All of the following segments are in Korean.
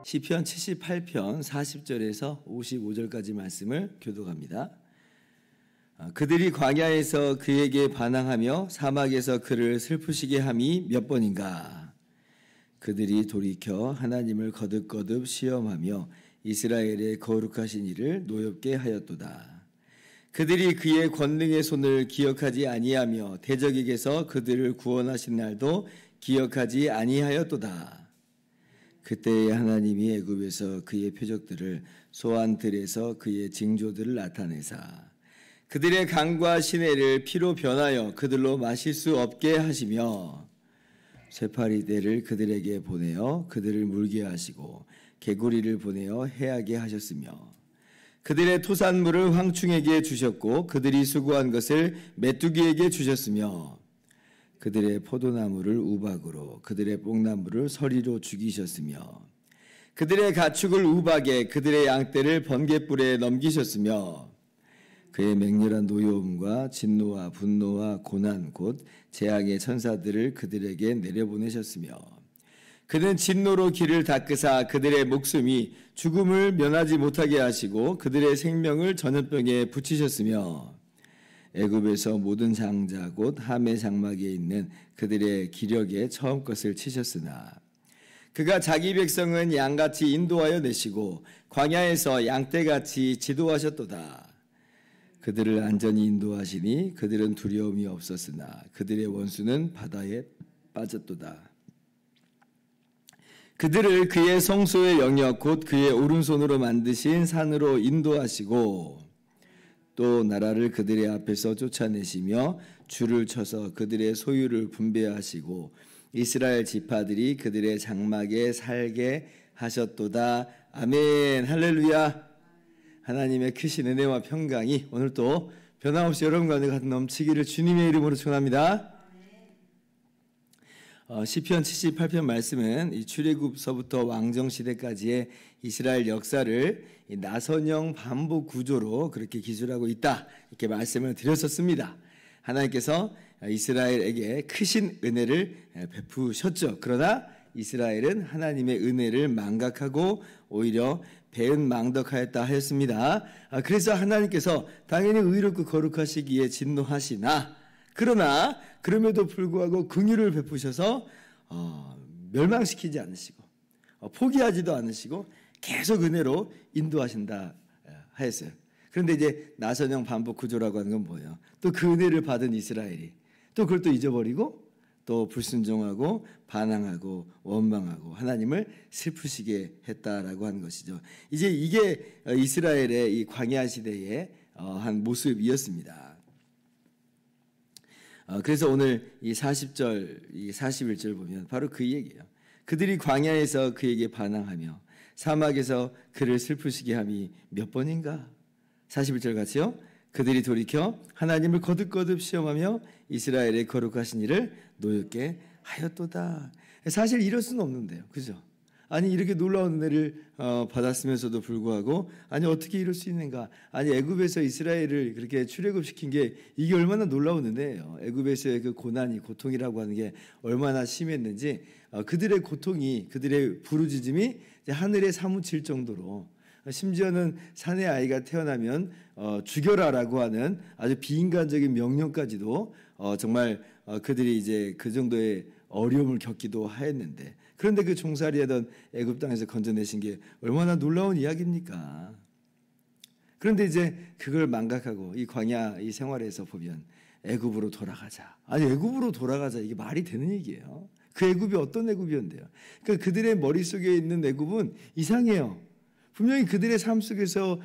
시편 78편 40절에서 55절까지 말씀을 교독합니다. 그들이 광야에서 그에게 반항하며 사막에서 그를 슬프시게 함이 몇 번인가. 그들이 돌이켜 하나님을 거듭거듭 시험하며 이스라엘의 거룩하신 이를 노엽게 하였도다. 그들이 그의 권능의 손을 기억하지 아니하며 대적에게서 그들을 구원하신 날도 기억하지 아니하였도다. 그때에 하나님이 애굽에서 그의 표적들을 소환들에서 그의 징조들을 나타내사 그들의 강과 시내를 피로 변하여 그들로 마실 수 없게 하시며 쇠파리대를 그들에게 보내어 그들을 물게 하시고 개구리를 보내어 해하게 하셨으며 그들의 토산물을 황충에게 주셨고 그들이 수고한 것을 메뚜기에게 주셨으며 그들의 포도나무를 우박으로 그들의 뽕나무를 서리로 죽이셨으며 그들의 가축을 우박에 그들의 양떼를 번갯불에 넘기셨으며 그의 맹렬한 노여움과 진노와 분노와 고난 곧 재앙의 천사들을 그들에게 내려보내셨으며 그는 진노로 길을 닦으사 그들의 목숨이 죽음을 면하지 못하게 하시고 그들의 생명을 전염병에 붙이셨으며 애굽에서 모든 장자 곧 함의 장막에 있는 그들의 기력에 처음 것을 치셨으나 그가 자기 백성은 양같이 인도하여 내시고 광야에서 양떼같이 지도하셨도다. 그들을 안전히 인도하시니 그들은 두려움이 없었으나 그들의 원수는 바다에 빠졌도다. 그들을 그의 성소의 영역 곧 그의 오른손으로 만드신 산으로 인도하시고 또 나라를 그들의 앞에서 쫓아내시며 줄을 쳐서 그들의 소유를 분배하시고 이스라엘 지파들이 그들의 장막에 살게 하셨도다. 아멘. 할렐루야. 하나님의 크신 은혜와 평강이 오늘 또 변함없이 여러분 가운데 넘치기를 주님의 이름으로 축원합니다. 시편 78편 말씀은 이 출애굽서부터 왕정시대까지의 이스라엘 역사를 나선형 반복 구조로 그렇게 기술하고 있다 이렇게 말씀을 드렸었습니다. 하나님께서 이스라엘에게 크신 은혜를 베푸셨죠. 그러나 이스라엘은 하나님의 은혜를 망각하고 오히려 배은망덕하였다 하였습니다. 그래서 하나님께서 당연히 의롭고 거룩하시기에 진노하시나 그러나 그럼에도 불구하고 긍휼을 베푸셔서 멸망시키지 않으시고 포기하지도 않으시고 계속 은혜로 인도하신다 하였어요. 그런데 이제 나선형 반복 구조라고 하는 건 뭐예요? 또 그 은혜를 받은 이스라엘이 또 그걸 또 잊어버리고 또 불순종하고 반항하고 원망하고 하나님을 슬프시게 했다라고 하는 것이죠. 이제 이게 이스라엘의 이 광야 시대의 한 모습이었습니다. 그래서 오늘 이 40절, 이 41절 보면 바로 그 얘기예요. 그들이 광야에서 그에게 반항하며 사막에서 그를 슬프시게 함이 몇 번인가? 41절 같이요. 그들이 돌이켜 하나님을 거듭거듭 시험하며 이스라엘의 거룩하신 이를 노엽게 하였도다. 사실 이럴 수는 없는데요. 그죠? 아니 이렇게 놀라운 은혜를 받았으면서도 불구하고 아니 어떻게 이럴 수 있는가? 아니 애굽에서 이스라엘을 그렇게 출애굽시킨 게 이게 얼마나 놀라운 은혜예요. 애굽에서의 그 고통이라고 하는 게 얼마나 심했는지 그들의 고통이 그들의 부르짖음이 하늘에 사무칠 정도로 심지어는 사내 아이가 태어나면 죽여라라고 하는 아주 비인간적인 명령까지도 정말 그들이 이제 그 정도의 어려움을 겪기도 하였는데 그런데 그 종살이하던 애굽 땅에서 건져내신 게 얼마나 놀라운 이야기입니까? 그런데 이제 그걸 망각하고 이 광야 이 생활에서 보면 애굽으로 돌아가자. 아니 애굽으로 돌아가자 이게 말이 되는 얘기예요. 그 애굽이 어떤 애굽이었는데요? 그러니까 그들의 머릿속에 있는 애굽은 이상해요. 분명히 그들의 삶 속에서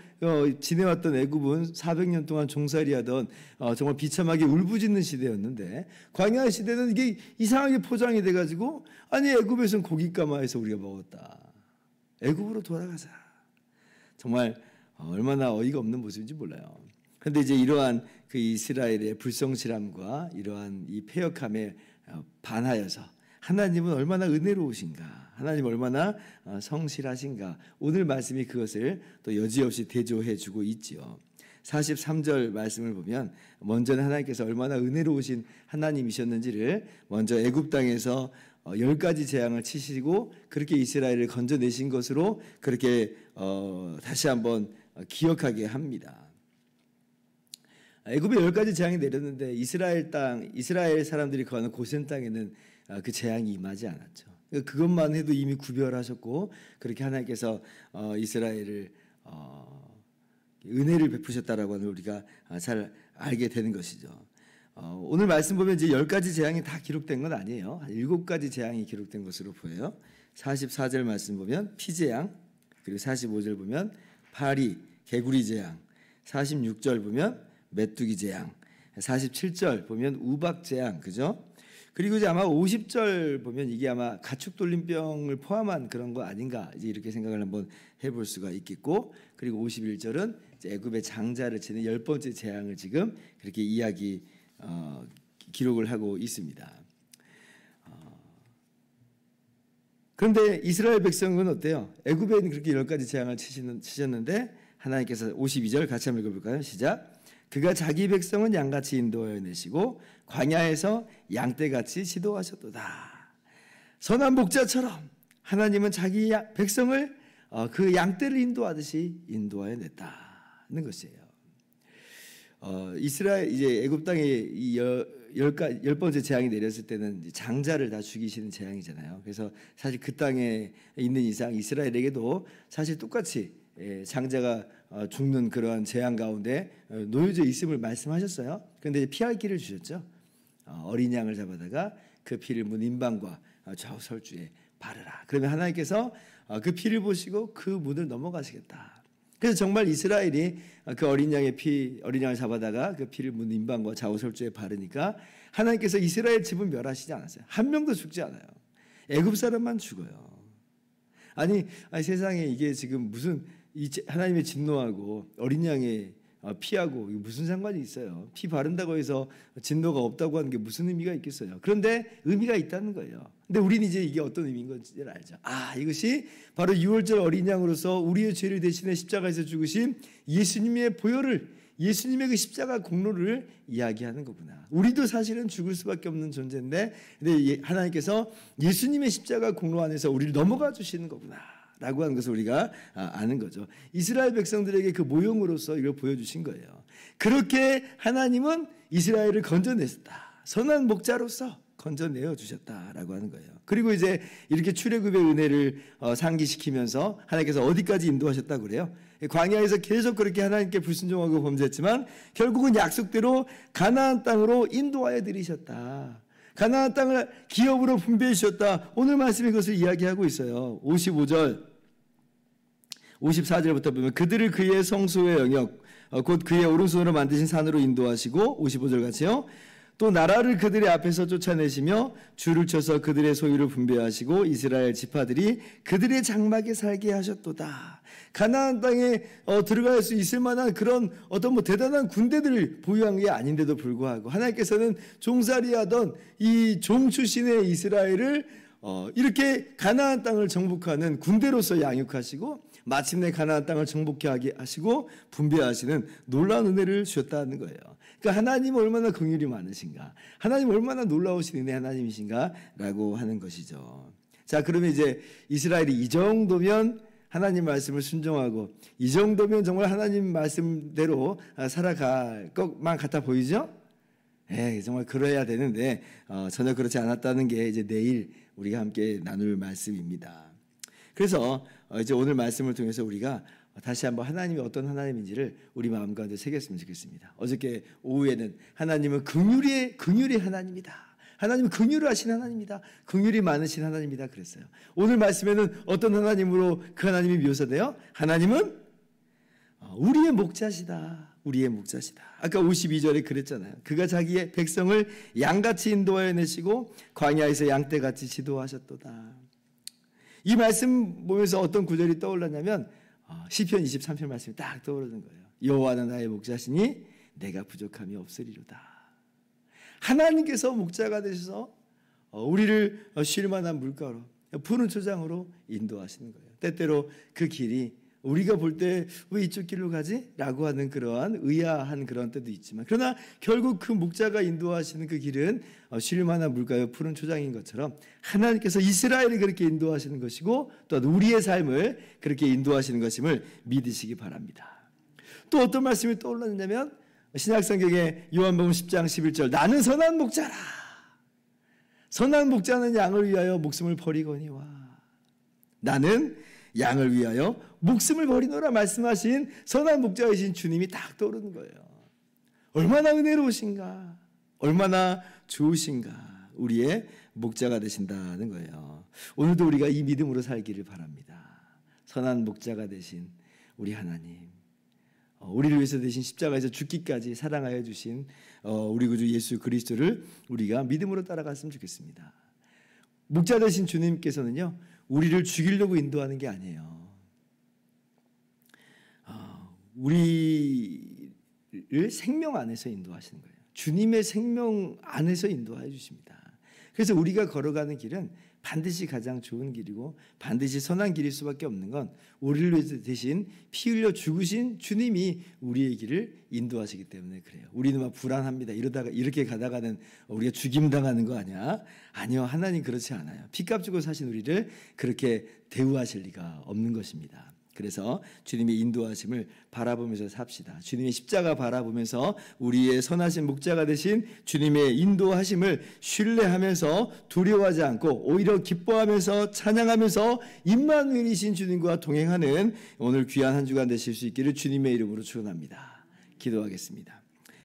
지내왔던 애굽은 400년 동안 종살이하던 정말 비참하게 울부짖는 시대였는데 광야 시대는 이게 이상하게 포장이 돼가지고 아니 애굽에서는 고깃가마에서 우리가 먹었다. 애굽으로 돌아가자. 정말 얼마나 어이가 없는 모습인지 몰라요. 그런데 이제 이러한 그 이스라엘의 불성실함과 이러한 이 패역함에 반하여서 하나님은 얼마나 은혜로우신가, 하나님 얼마나 성실하신가. 오늘 말씀이 그것을 또 여지없이 대조해 주고 있지요. 43절 말씀을 보면 먼저는 하나님께서 얼마나 은혜로우신 하나님이셨는지를 먼저 애굽 땅에서 10가지 재앙을 치시고 그렇게 이스라엘을 건져내신 것으로 그렇게 다시 한번 기억하게 합니다. 애굽에 10가지 재앙이 내렸는데 이스라엘 사람들이 거하는 고센 땅에는 그 재앙이 임하지 않았죠. 그것만 해도 이미 구별하셨고 그렇게 하나님께서 이스라엘을 은혜를 베푸셨다라고 하는 우리가 잘 알게 되는 것이죠. 오늘 말씀 보면 이제 10가지 재앙이 다 기록된 건 아니에요. 한 7가지 재앙이 기록된 것으로 보여요. 44절 말씀 보면 피재앙, 그리고 45절 보면 파리, 개구리 재앙, 46절 보면 메뚜기 재앙, 47절 보면 우박 재앙, 그죠? 그리고 이제 아마 50절 보면 이게 아마 가축 돌림병을 포함한 그런 거 아닌가 이제 이렇게 생각을 한번 해볼 수가 있겠고, 그리고 51절은 애굽의 장자를 치는 10번째 재앙을 지금 그렇게 기록을 하고 있습니다. 그런데 이스라엘 백성은 어때요? 애굽에는 그렇게 10가지 재앙을 치셨는데 하나님께서 52절 같이 한번 읽어볼까요? 시작. 그가 자기 백성은 양같이 인도하여 내시고 광야에서 양떼같이 지도하셨도다. 선한 목자처럼 하나님은 자기 백성을 그 양떼를 인도하듯이 인도하여 냈다는 것이에요. 이스라엘 이제 애굽 땅에 이 10번째 재앙이 내렸을 때는 장자를 다 죽이시는 재앙이잖아요. 그래서 사실 그 땅에 있는 이상 이스라엘에게도 사실 똑같이 장자가 죽는 그러한 재앙 가운데 놓여져 있음을 말씀하셨어요. 그런데 피할 길을 주셨죠. 어린 양을 잡아다가 그 피를 문 임방과 좌우 설주에 바르라. 그러면 하나님께서 그 피를 보시고 그 문을 넘어가시겠다. 그래서 정말 이스라엘이 그 어린 양을 잡아다가 그 피를 문 임방과 좌우 설주에 바르니까 하나님께서 이스라엘 집은 멸하시지 않았어요. 한 명도 죽지 않아요. 애굽 사람만 죽어요. 아니 세상에 이게 지금 무슨 하나님의 진노하고 어린 양의 피하고 무슨 상관이 있어요? 피 바른다고 해서 진노가 없다고 하는 게 무슨 의미가 있겠어요? 그런데 의미가 있다는 거예요. 근데 우리는 이제 이게 어떤 의미인 건지를 알죠. 이것이 바로 유월절 어린 양으로서 우리의 죄를 대신해 십자가에서 죽으신 예수님의 보혈을, 예수님의 그 십자가 공로를 이야기하는 거구나. 우리도 사실은 죽을 수밖에 없는 존재인데 근데 하나님께서 예수님의 십자가 공로 안에서 우리를 넘어가 주시는 거구나 라고 하는 것을 우리가 아는 거죠. 이스라엘 백성들에게 그 모형으로서 이걸 보여주신 거예요. 그렇게 하나님은 이스라엘을 건져냈다. 선한 목자로서 건져내어 주셨다라고 하는 거예요. 그리고 이제 이렇게 출애굽의 은혜를 상기시키면서 하나님께서 어디까지 인도하셨다고 그래요? 광야에서 계속 그렇게 하나님께 불순종하고 범죄했지만 결국은 약속대로 가나안 땅으로 인도하여 들이셨다. 가나안 땅을 기업으로 분배해 주셨다. 오늘 말씀이 그것을 이야기하고 있어요. 55절 54절부터 보면 그들을 그의 성소의 영역 곧 그의 오른손으로 만드신 산으로 인도하시고 55절 같이요. 또 나라를 그들의 앞에서 쫓아내시며 줄을 쳐서 그들의 소유를 분배하시고 이스라엘 지파들이 그들의 장막에 살게 하셨도다. 가나안 땅에 들어갈 수 있을 만한 그런 어떤 대단한 군대들을 보유한 게 아닌데도 불구하고 하나님께서는 종살이하던 이 종 출신의 이스라엘을 이렇게 가나안 땅을 정복하는 군대로서 양육하시고 마침내 가나안 땅을 정복하게 하시고 분배하시는 놀라운 은혜를 주셨다는 거예요. 그러니까 하나님은 얼마나 긍휼이 많으신가, 하나님 얼마나 놀라우신 은혜 하나님이신가라고 하는 것이죠. 자, 그러면 이제 이스라엘이 이 정도면 하나님 말씀을 순종하고 이 정도면 정말 하나님 말씀대로 살아갈 것만 같아 보이죠? 정말 그래야 되는데 전혀 그렇지 않았다는 게 이제 내일 우리가 함께 나눌 말씀입니다. 그래서 이제 오늘 말씀을 통해서 우리가 다시 한번 하나님이 어떤 하나님인지를 우리 마음 가운데 새겼으면 좋겠습니다. 어저께 오후에는 하나님은 긍휼의 하나님이다. 하나님은 긍휼을 하신 하나님이다. 긍휼이 많으신 하나님이다 그랬어요. 오늘 말씀에는 어떤 하나님으로 그 하나님이 묘사돼요? 하나님은 우리의 목자시다. 우리의 목자시다. 아까 52절에 그랬잖아요. 그가 자기의 백성을 양같이 인도하여 내시고 광야에서 양떼같이 지도하셨도다. 이 말씀 보면서 어떤 구절이 떠올랐냐면 시편 23편 말씀이 딱 떠오르는 거예요. 여호와는 나의 목자시니 내가 부족함이 없으리로다. 하나님께서 목자가 되셔서 우리를 쉴 만한 물가로 푸른 초장으로 인도하시는 거예요. 때때로 그 길이 우리가 볼 때 왜 이쪽 길로 가지? 라고 하는 그러한 의아한 그런 때도 있지만, 그러나 결국 그 목자가 인도하시는 그 길은 쉴만한 물가요 푸른 초장인 것처럼 하나님께서 이스라엘을 그렇게 인도하시는 것이고 또한 우리의 삶을 그렇게 인도하시는 것임을 믿으시기 바랍니다. 또 어떤 말씀이 떠올랐냐면 신약성경의 요한복음 10장 11절, 나는 선한 목자라. 선한 목자는 양을 위하여 목숨을 버리거니와. 나는 양을 위하여 목숨을 버리노라 말씀하신 선한 목자이신 주님이 딱 떠오르는 거예요. 얼마나 은혜로우신가, 얼마나 좋으신가, 우리의 목자가 되신다는 거예요. 오늘도 우리가 이 믿음으로 살기를 바랍니다. 선한 목자가 되신 우리 하나님, 우리를 위해서 되신 십자가에서 죽기까지 사랑하여 주신 우리 구주 예수 그리스도를 우리가 믿음으로 따라갔으면 좋겠습니다. 목자 되신 주님께서는요, 우리를 죽이려고 인도하는 게 아니에요. 우리를 생명 안에서 인도하시는 거예요. 주님의 생명 안에서 인도해 주십니다. 그래서 우리가 걸어가는 길은 반드시 가장 좋은 길이고 반드시 선한 길일 수밖에 없는 건 우리를 위해서 대신 피 흘려 죽으신 주님이 우리의 길을 인도하시기 때문에 그래요. 우리는 막 불안합니다. 이러다가 이렇게 가다가는 우리가 죽임당하는 거 아니야? 아니요, 하나님 그렇지 않아요. 피값 주고 사신 우리를 그렇게 대우하실 리가 없는 것입니다. 그래서 주님의 인도하심을 바라보면서 삽시다. 주님의 십자가 바라보면서 우리의 선하신 목자가 되신 주님의 인도하심을 신뢰하면서 두려워하지 않고 오히려 기뻐하면서 찬양하면서 임마누엘이신 주님과 동행하는 오늘 귀한 한 주간 되실 수 있기를 주님의 이름으로 축원합니다. 기도하겠습니다.